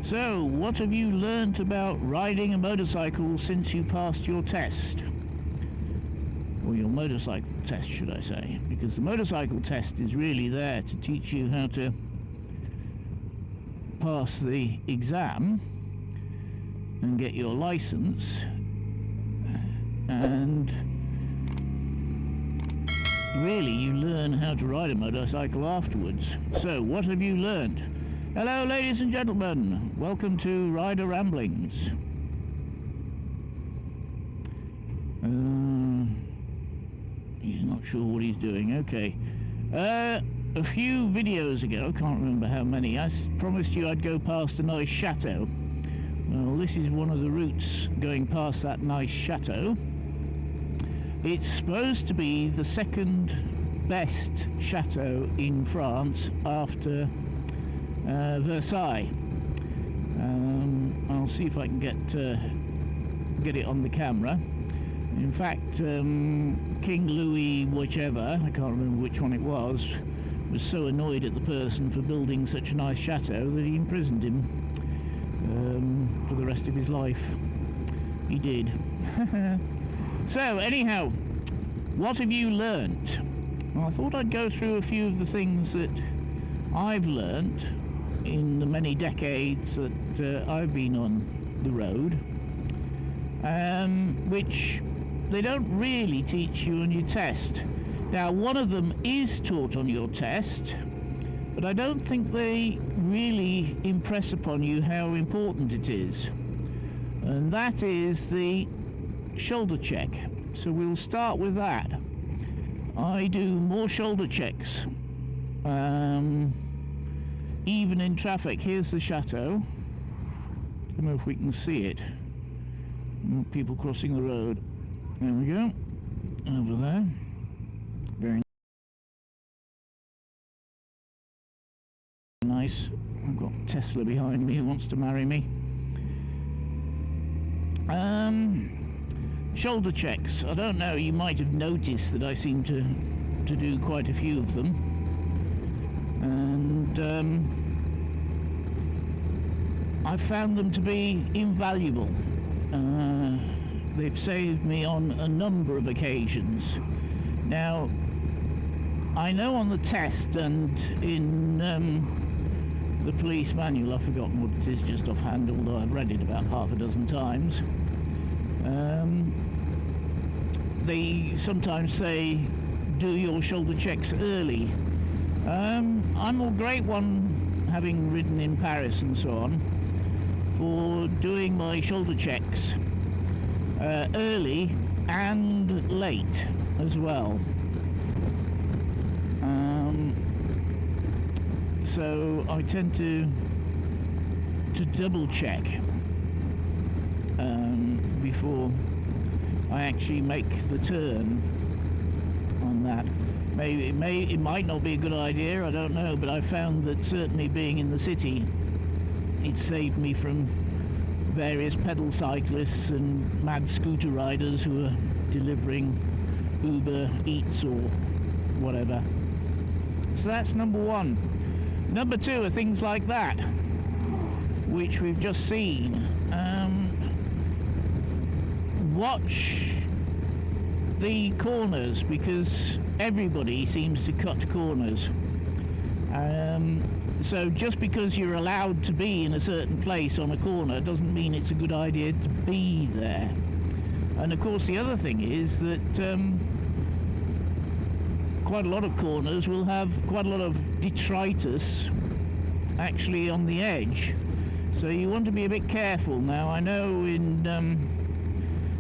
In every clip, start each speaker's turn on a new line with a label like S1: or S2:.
S1: So, what have you learnt about riding a motorcycle since you passed your test? Or your motorcycle test, should I say, because the motorcycle test is really there to teach you how to pass the exam and get your license, and really you learn how to ride a motorcycle afterwards. So what have you learned? Hello ladies and gentlemen, welcome to Rider Ramblings. He's not sure what he's doing. Okay. A few videos ago, I can't remember how many, I promised you I'd go past a nice chateau. Well, this is one of the routes going past that nice chateau. It's supposed to be the second best chateau in France after Versailles. I'll see if I can get it on the camera. In fact, King Louis whichever, I can't remember which one it was so annoyed at the person for building such a nice chateau that he imprisoned him for the rest of his life. He did. So anyhow, what have you learnt? Well, I thought I'd go through a few of the things that I've learnt in the many decades that I've been on the road, which they don't really teach you on your test. Now, one of them is taught on your test, but I don't think they really impress upon you how important it is, and that is the shoulder check. So we'll start with that. I do more shoulder checks, even in traffic. Here's the chateau. I don't know if we can see it. People crossing the road. There we go. Over there. Very nice. I've got Tesla behind me who wants to marry me. Shoulder checks. I don't know, you might have noticed that I seem to do quite a few of them. And I've found them to be invaluable. They've saved me on a number of occasions. Now, I know on the test and in the police manual, I've forgotten what it is just offhand, although I've read it about half a dozen times. They sometimes say, do your shoulder checks early. I'm a great one, having ridden in Paris and so on, for doing my shoulder checks early and late as well. So I tend to double check before I actually make the turn on that. It might not be a good idea, I don't know, but I found that certainly being in the city, it saved me from various pedal cyclists and mad scooter riders who are delivering Uber Eats or whatever. So that's number one. Number two are things like that, which we've just seen. Watch the corners, because everybody seems to cut corners. So just because you're allowed to be in a certain place on a corner doesn't mean it's a good idea to be there. And of course the other thing is that quite a lot of corners will have quite a lot of detritus actually on the edge, so you want to be a bit careful. Now I know in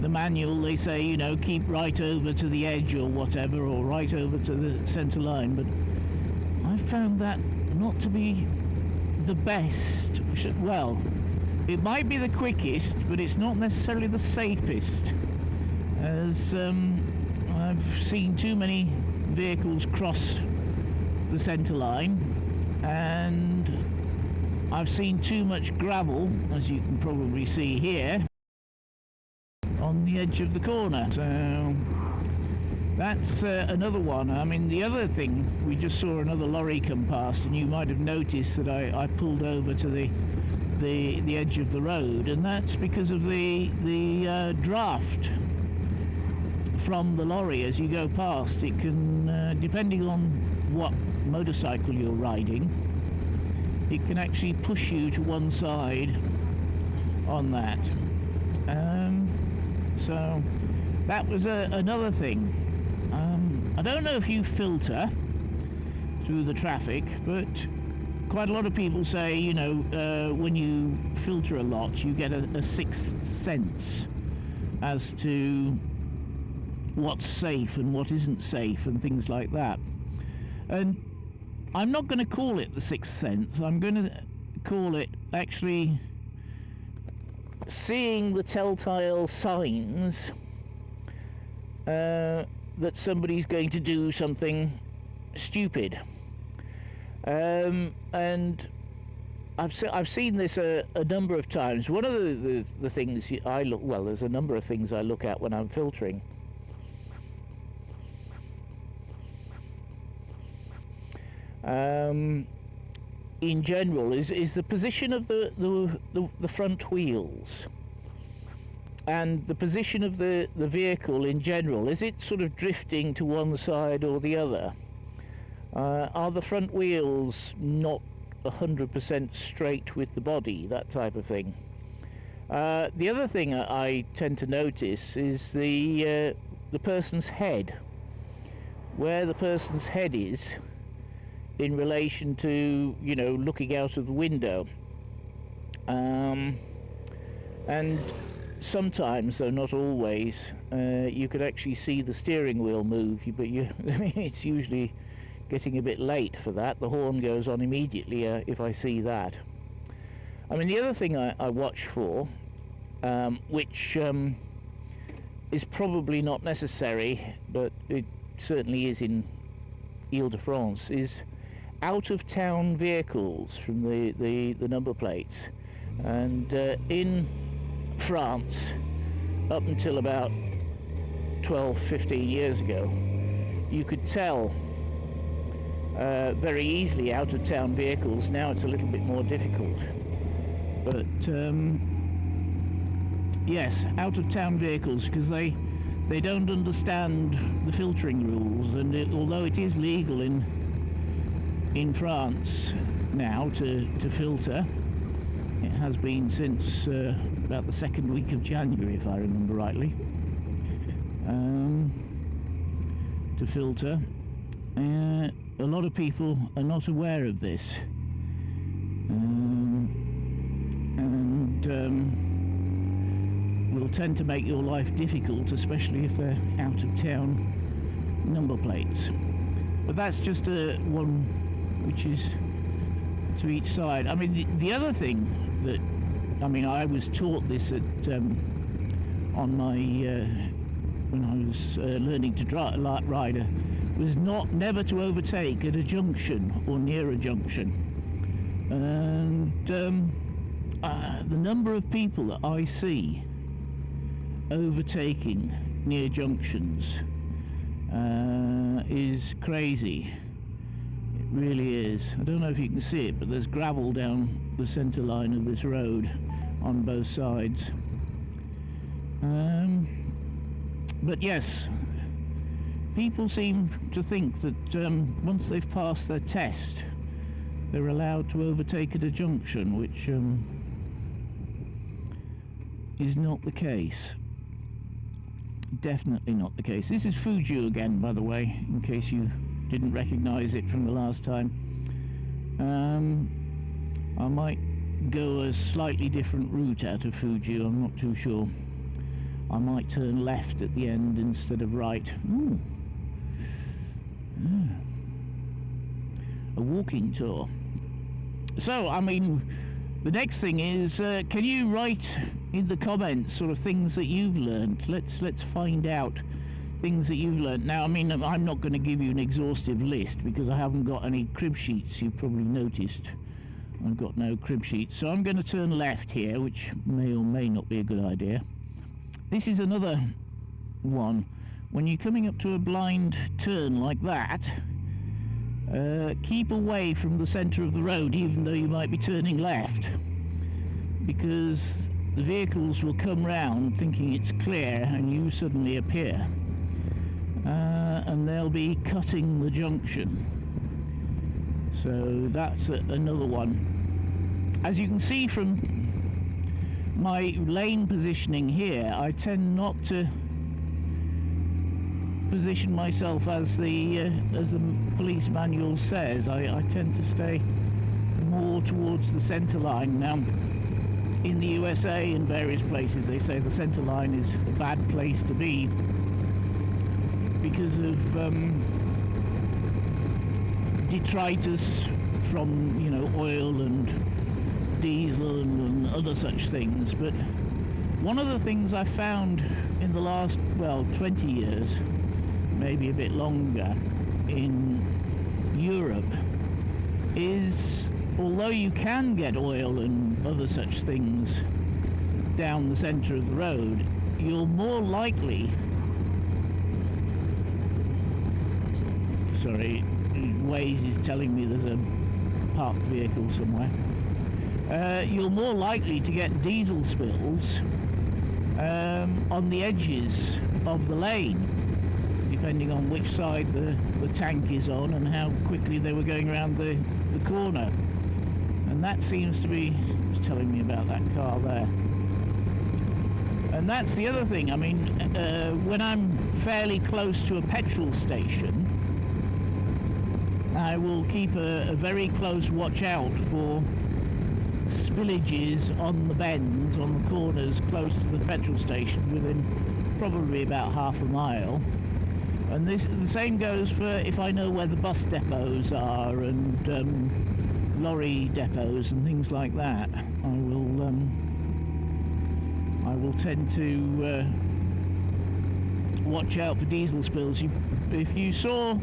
S1: the manual they say, you know, keep right over to the edge or whatever, or right over to the centre line, but I found that not to be the best. Well, it might be the quickest, but it's not necessarily the safest, as I've seen too many vehicles cross the centre line, and I've seen too much gravel, as you can probably see here, on the edge of the corner. So that's another one. I mean, the other thing, we just saw another lorry come past, and you might have noticed that I pulled over to the the edge of the road, and that's because of the draft from the lorry as you go past. It can, depending on what motorcycle you're riding, it can actually push you to one side on that. So that was another thing. I don't know if you filter through the traffic, but quite a lot of people say, you know, when you filter a lot, you get a sixth sense as to what's safe and what isn't safe and things like that. And I'm not going to call it the sixth sense. I'm going to call it actually seeing the telltale signs that somebody's going to do something stupid. And I've seen this a number of times. One of the things I look, well, there's a number of things I look at when I'm filtering. In general, is the position of the front wheels and the position of the vehicle in general. Is it sort of drifting to one side or the other? Are the front wheels not 100% straight with the body, that type of thing? The other thing I tend to notice is the person's head, where the person's head is in relation to, you know, looking out of the window. And sometimes, though not always, you can actually see the steering wheel move, but it's usually getting a bit late for that. The horn goes on immediately if I see that. I mean, the other thing I watch for, which is probably not necessary, but it certainly is in Ile-de-France, is out-of-town vehicles from the number plates. And in France, up until about 12-15 years ago, you could tell very easily out-of-town vehicles. Now it's a little bit more difficult, but yes, out-of-town vehicles, because they don't understand the filtering rules. And although it is legal in France now to filter, it has been since about the second week of January, if I remember rightly, to filter. A lot of people are not aware of this, and will tend to make your life difficult, especially if they're out-of-town number plates. But that's just one which is to each side. I mean, the other thing that, I mean, I was taught this at on my when I was learning to ride, was never to overtake at a junction or near a junction. And the number of people that I see overtaking near junctions is crazy. It really is. I don't know if you can see it, but there's gravel down the centre line of this road on both sides. But yes, people seem to think that once they've passed their test, they're allowed to overtake at a junction, which is not the case. Definitely not the case. This is Fujiu again, by the way, in case you didn't recognise it from the last time. I might go a slightly different route out of Fujiu, I'm not too sure. I might turn left at the end instead of right. Ooh. Yeah. A walking tour. So, I mean, the next thing is, can you write in the comments sort of things that you've learned? Let's find out things that you've learned. Now, I mean, I'm not going to give you an exhaustive list because I haven't got any crib sheets. You've probably noticed I've got no crib sheets. So I'm going to turn left here, which may or may not be a good idea. This is another one. When you're coming up to a blind turn like that, keep away from the centre of the road, even though you might be turning left, because the vehicles will come round thinking it's clear and you suddenly appear, and they'll be cutting the junction. So that's another one. As you can see from my lane positioning here, I tend not to position myself as the police manual says. I tend to stay more towards the centre line. Now, in the USA and various places, they say the centre line is a bad place to be because of detritus from, you know, oil and diesel and other such things. But one of the things I found in the last, well, 20 years, maybe a bit longer, in Europe is, although you can get oil and other such things down the centre of the road, you're more likely, sorry, Waze is telling me there's a parked vehicle somewhere, you're more likely to get diesel spills on the edges of the lane, depending on which side the tank is on and how quickly they were going around the corner. And that seems to be telling me about that car there. And that's the other thing. I mean, when I'm fairly close to a petrol station, I will keep a very close watch out for spillages on the bends, on the corners close to the petrol station, within probably about half a mile. And the same goes for if I know where the bus depots are and lorry depots and things like that. I will tend to watch out for diesel spills. If you saw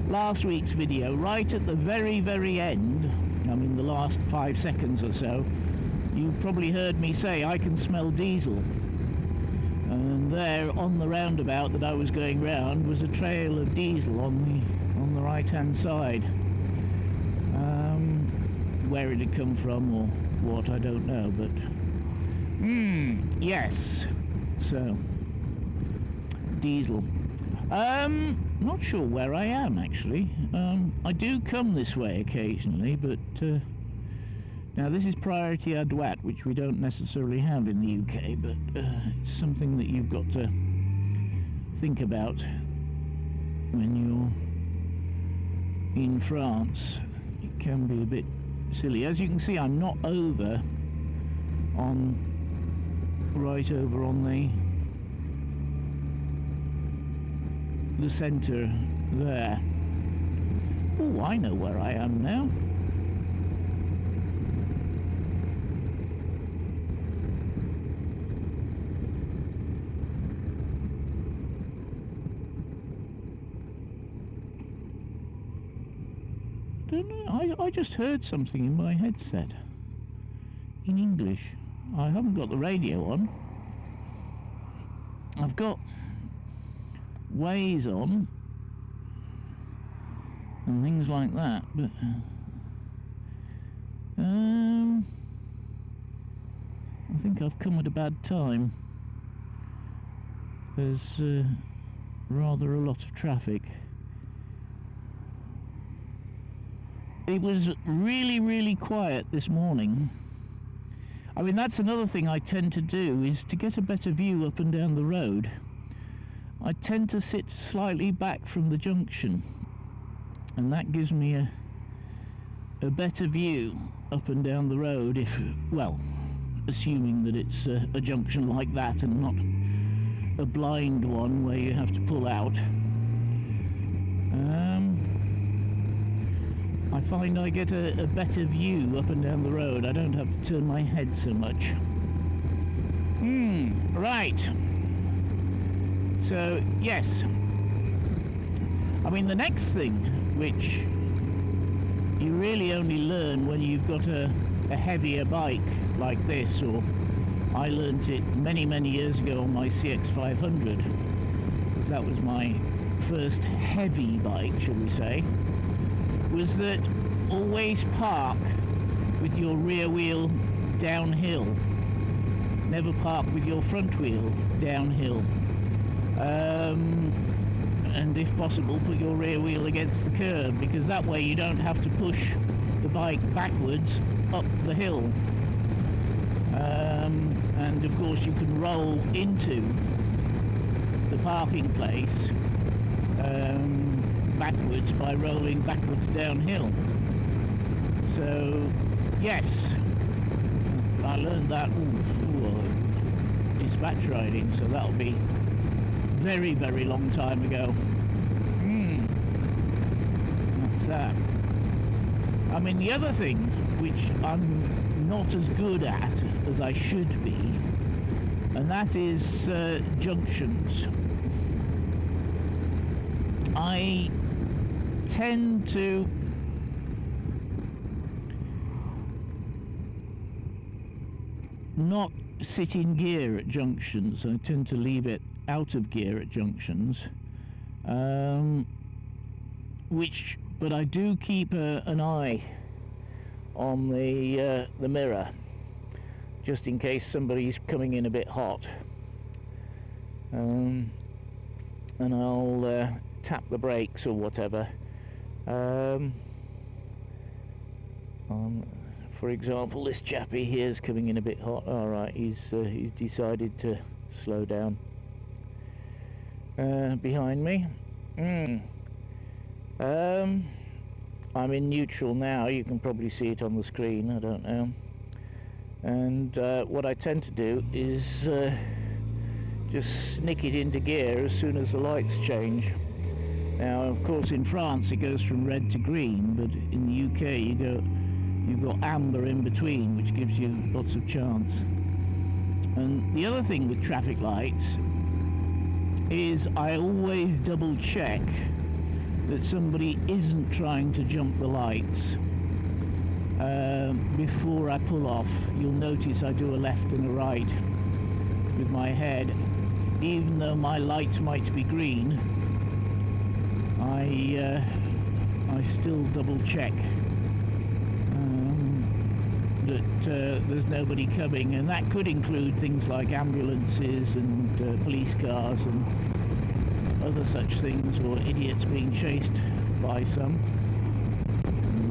S1: last week's video, right at the very end, I mean the last 5 seconds or so, you probably heard me say I can smell diesel. And there on the roundabout that I was going round was a trail of diesel on the right hand side. Where it had come from or what, I don't know, but yes, so diesel. Not sure where I am actually. I do come this way occasionally, but now this is Priority Adwat, which we don't necessarily have in the UK, but it's something that you've got to think about when you're in France. It can be a bit silly. As you can see, I'm not right over on the centre there. Oh, I know where I am now. Don't know. I just heard something in my headset in English. I haven't got the radio on. I've got Waze on and things like that, but I think I've come at a bad time. There's rather a lot of traffic. It was really quiet this morning. I mean, that's another thing I tend to do, is to get a better view up and down the road. I tend to sit slightly back from the junction, and that gives me a better view up and down the road, if, well, assuming that it's a junction like that and not a blind one where you have to pull out. I find I get a better view up and down the road. I don't have to turn my head so much. Right. So, yes. I mean, the next thing, which you really only learn when you've got a heavier bike like this, or I learnt it many years ago on my CX500, because that was my first heavy bike, shall we say, was that always park with your rear wheel downhill. never park with your front wheel downhill. And if possible, put your rear wheel against the curb, because that way you don't have to push the bike backwards up the hill. And of course you can roll into the parking place backwards by rolling backwards downhill. So yes, I learned that dispatch riding, so that'll be very, very long time ago. That's that. I mean, the other thing which I'm not as good at as I should be, and that is junctions. I tend to not sit in gear at junctions. I tend to leave it out of gear at junctions, but I do keep an eye on the mirror, just in case somebody's coming in a bit hot, and I'll tap the brakes or whatever. For example, this chappie here is coming in a bit hot. All right, he's decided to slow down behind me. I'm in neutral now. You can probably see it on the screen. I don't know. And what I tend to do is just snick it into gear as soon as the lights change. Now, of course, in France it goes from red to green, but in the UK you've got amber in between, which gives you lots of chance. And the other thing with traffic lights is I always double check that somebody isn't trying to jump the lights before I pull off. You'll notice I do a left and a right with my head. Even though my lights might be green, I still double check that there's nobody coming, and that could include things like ambulances and police cars and other such things, or idiots being chased by some.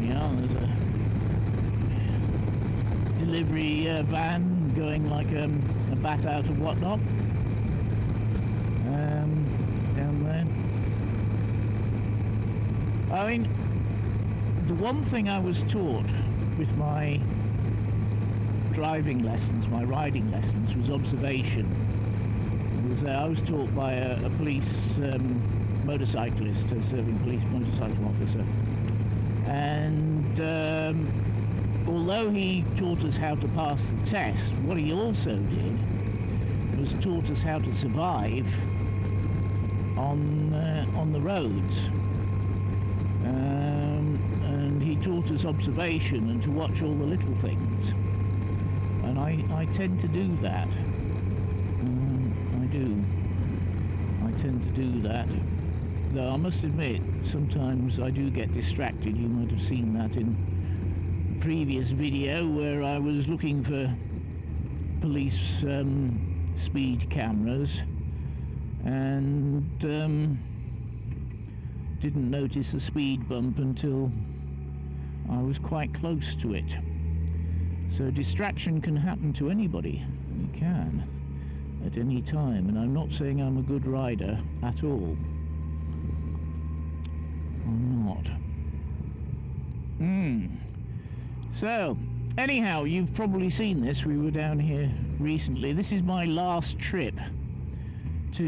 S1: Yeah, there's a delivery van going like a bat out of whatnot down there. I mean, the one thing I was taught with my driving lessons, my riding lessons, was observation. I was taught by a police motorcyclist, a serving police motorcycle officer, and although he taught us how to pass the test, what he also did was taught us how to survive on the roads, and he taught us observation and to watch all the little things, and I tend to do that. I tend to do that, though I must admit sometimes I do get distracted. You might have seen that in the previous video where I was looking for police speed cameras and didn't notice the speed bump until I was quite close to it. So distraction can happen to anybody. It can, at any time, and I'm not saying I'm a good rider at all. I'm not. So, anyhow, you've probably seen this. We were down here recently. This is my last trip to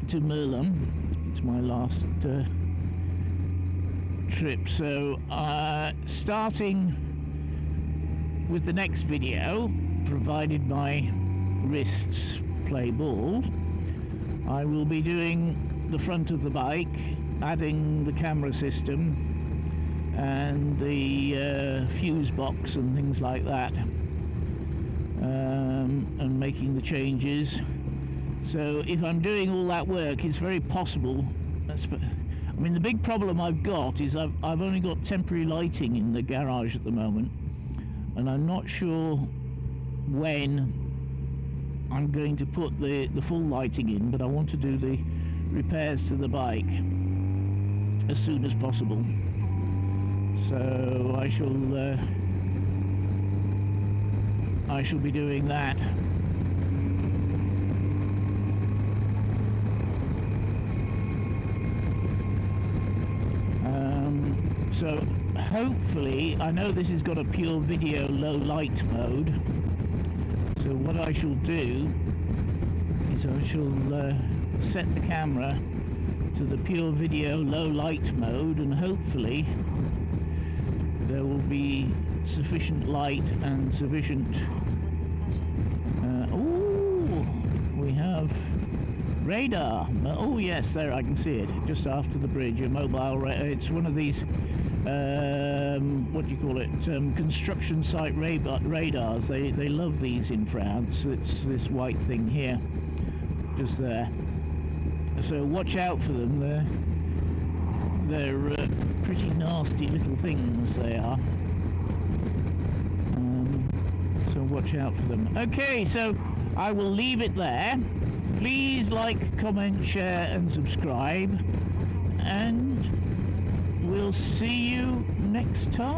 S1: 𝗪𝗵𝗵𝗵. It's my last trip. So, starting with the next video, provided my wrists play ball, I will be doing the front of the bike, adding the camera system and the fuse box and things like that, and making the changes. So if I'm doing all that work, it's very possible. I mean, the big problem I've got is I've only got temporary lighting in the garage at the moment, and I'm not sure when I'm going to put the full lighting in, but I want to do the repairs to the bike as soon as possible. So I shall be doing that. So hopefully, I know this has got a pure video low light mode, so what I shall do is I shall set the camera to the pure video low light mode, and hopefully there will be sufficient light and sufficient we have radar. Oh yes, there, I can see it just after the bridge. A mobile it's one of these what do you call it, construction site radars. They love these in France. It's this white thing here just there, so watch out for them. They're pretty nasty little things, they are. So watch out for them. Okay, so I will leave it there. Please like, comment, share and subscribe, and we'll see you next time.